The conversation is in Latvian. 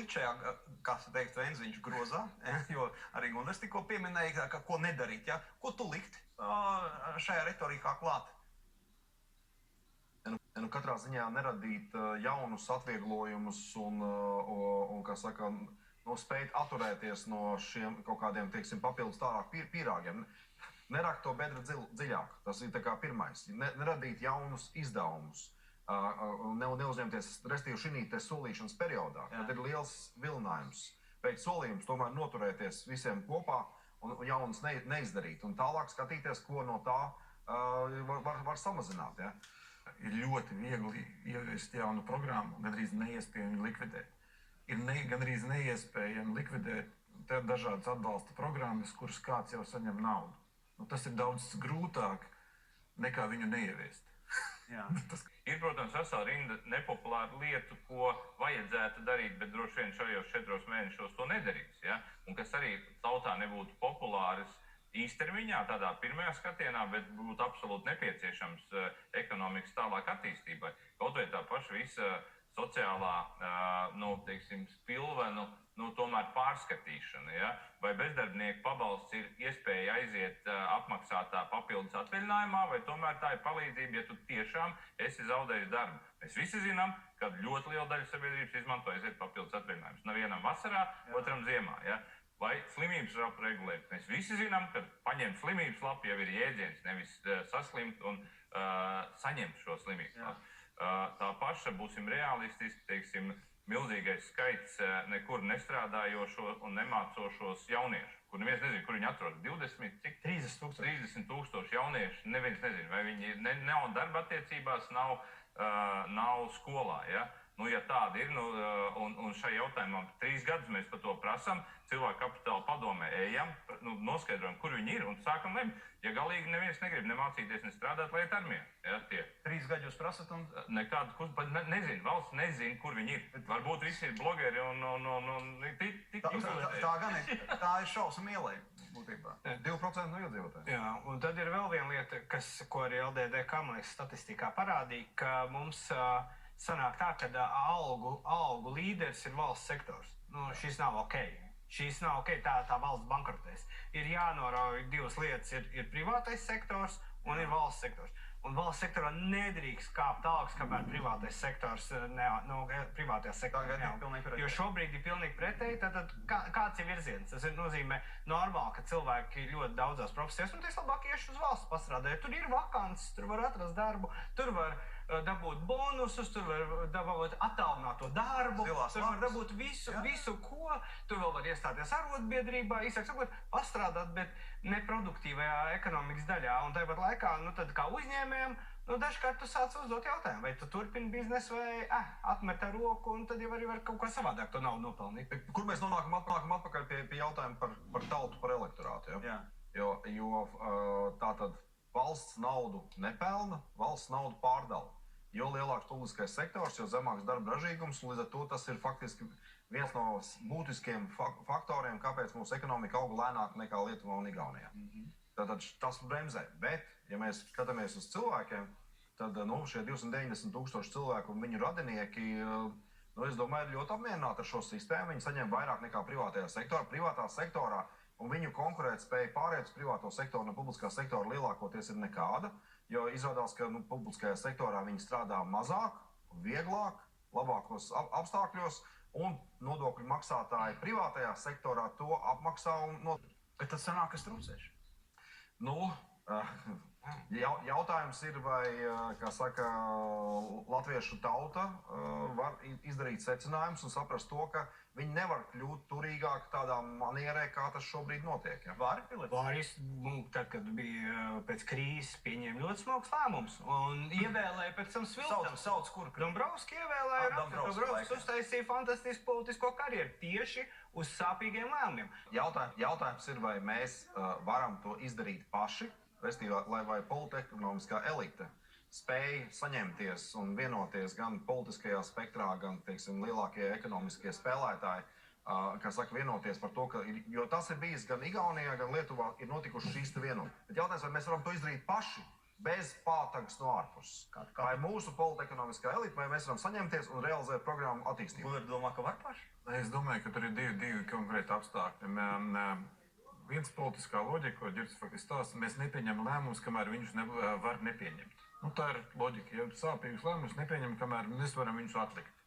iet šajā, kā teikt, Venziņš grozā, jo arī Gunārs tikko pieminēja, ka ko nedarīt, ja? Ko tu likt šajā retorikā klāt? Katrā ziņā neradīt jaunus atvieglojumus un kā saka, spēt atturēties no šiem kaut kādiem, teiksim, papildus tālāk pīrāgiem. Nerakt to bedra dziļāk. Tas ir tā kā pirmais. Neradīt jaunus izdevumus. Neuzņemties, restīvi šī te solīšanas periodā, kad ir liels vilinājums. Veikt solījumus, tomēr noturēties visiem kopā un jaunas neizdarīt. Un tālāk skatīties, ko no tā var samazināt. Ja? Ir ļoti viegli ieviest jaunu programmu, gandrīz neiespējami likvidēt. Ir gandrīz neiespējami likvidēt dažādas atbalsta programmas, kuras kāds jau saņem naudu. Tas ir daudz grūtāk nekā viņu neieviest. Ir, protams, vesela rinda nepopulāru lietu, ko vajadzētu darīt, bet droši vien šajos 4 mēnešos to nedarīs. Ja? Un kas arī tautā nebūtu populāras īstermiņā, tādā pirmajā skatienā, bet būtu absolūti nepieciešams ekonomikas tālāk attīstībai. Kaut vai tā paša visa sociālā, spilvenu, tomēr pārskatīšana. Ja? Vai bezdarbnieku pabalsts ir iespēja aiziet apmaksātā papildus atvaļinājumā, vai tomēr tā ir palīdzība, ja tu tiešām esi zaudējis darbu. Mēs visi zinām, ka ļoti liela daļa sabiedrības izmanto aiziet papildus atvaļinājumus. Vienam vasarā, otram ziemā. Ja? Vai slimības lapu regulēt. Mēs visi zinām, ka paņemt slimības lapu jau ir jēdziens, nevis saslimt un saņemt šo slimības lapu. Tā paša, būsim realistiski, teiksim, milzīgais skaits nekur nestrādājošo un nemācošos jauniešu, kur neviens nezina, kur viņi atrodas. 20, cik? 30 tūkstoši jaunieši, neviens nezina, vai viņi nav darba attiecībās, nav skolā. Ja? Ja tāda ir, un šai jautājumam 3 gadus mēs par to prasam, cilvēku kapitāla padomē ejam, noskaidrojam, kur viņi ir un sākam lemt. Ja galīgi neviens negrib nemācīties, ne strādāt, lai iet armijā. Ja, 3 gadus jūs prasat un... Nekādu nezinu, valsts nezina, kur viņi ir. Varbūt visi ir blogeri un tik izolēti. Tā ir šausmu ielai, būtībā. 2% no iedzīvotājiem. Jā, un tad ir vēl viena lieta, ko arī LDDK, man liekas, statistikā parādīja, ka mums sanāk tā, ka algu līderis ir valsts sektors. Šis nav ok. Šīs nav ok, tā valsts bankrotēs. Ir jānorauj 2 lietas, ir privātais sektors un ir valsts sektors. Un valsts sektorā nedrīkst kāpt augsts, kamēr privātais sektors privātajā sektorā neaug. Jo šobrīd ir pilnīgi pretēji, tad kāds ir virziens? Tas nozīmē normāli, ka cilvēki ļoti daudzās profesijās, un tas labāk iešu uz valsts pastrādāju. Tur ir vakances, tur var atrast darbu, tur var dabūt bonusus, tur var dabūt attālināto darbu, tur var dabūt visu, ko. Tur vēl var iestāties arotbiedrībā, īsāk sakot, pastrādāt, bet neproduktīvajā ekonomikas daļā. Un tāpat laikā, tad kā uzņēmējiem, dažkārt tu sāc uzdot jautājumu, vai tu turpini biznesu vai atmet ar roku, un tad jau arī var kaut ko savādāk to naudu nopelnīt. Kur mēs nonākam atpakaļ pie jautājuma par tautu, par elektorātu. Ja? Jo tātad valsts naudu nepelna, valsts naudu pārdala. Jo lielāks publiskais sektors, jo zemāks darba ražīgums, un līdz ar to tas ir faktiski viens no būtiskiem faktoriem, kāpēc mūsu ekonomika auga lēnāk nekā Lietuvā un Igaunijā. Tātad tas bremzē, bet, ja mēs skatāmies uz cilvēkiem, tad šie 290 000 cilvēku un viņu radinieki, es domāju, ir ļoti apmierināti ar šo sistēmu. Viņi saņem vairāk nekā privātajā sektorā. Privātā sektorā un viņu konkurētspēja pāriet uz privāto sektoru no publiskā sektora lielākoties ir nekāda, jo izrādās, ka publiskajā sektorā viņi strādā mazāk, vieglāk, labākos apstākļos, un nodokļu maksātāji privātajā sektorā to apmaksā un Bet tad sanāk, kas trūcēši? Jautājums ir, vai, kā saka, latviešu tauta var izdarīt secinājumus un saprast to, ka viņi nevar kļūt turīgāk tādā manierē, kā tas šobrīd notiek. Ja? Var, tad, kad bija pēc krīzes, pieņēma ļoti smags lēmums un ievēlēja pēc tam Sviltam. Sauc kur? Dombrovski ievēlēja, Dombrovskis uztaisīja fantastisku politisko karjeru tieši uz sāpīgiem lēmumiem. Jautājums ir, vai mēs varam to izdarīt paši, vai politekonomiskā elite spēja saņemties un vienoties gan politiskajā spektrā, gan, teiksim, lielākie ekonomiskie spēlētāji, kā saka, vienoties par to, jo tas ir bijis gan Igaunijā, gan Lietuvā ir notikuši šīs te vienot. Bet jautājums, vai mēs varam to izdarīt paši, bez pātagas no ārpuses. Kā ir mūsu politekonomiskā elite, vai mēs varam saņemties un realizēt programmu attīstību? Ko var domāt, ka var paši? Es domāju, ka tur ir divi konkrēti apstākļi. Viens politiskā loģika, ko Ģirds faktiski stāsta, mēs nepieņemam lēmumus, kamēr viņus var nepieņemt. Tā ir loģika. Ja sāpīgus lēmumus nepieņemam, kamēr mēs varam viņus atlikt.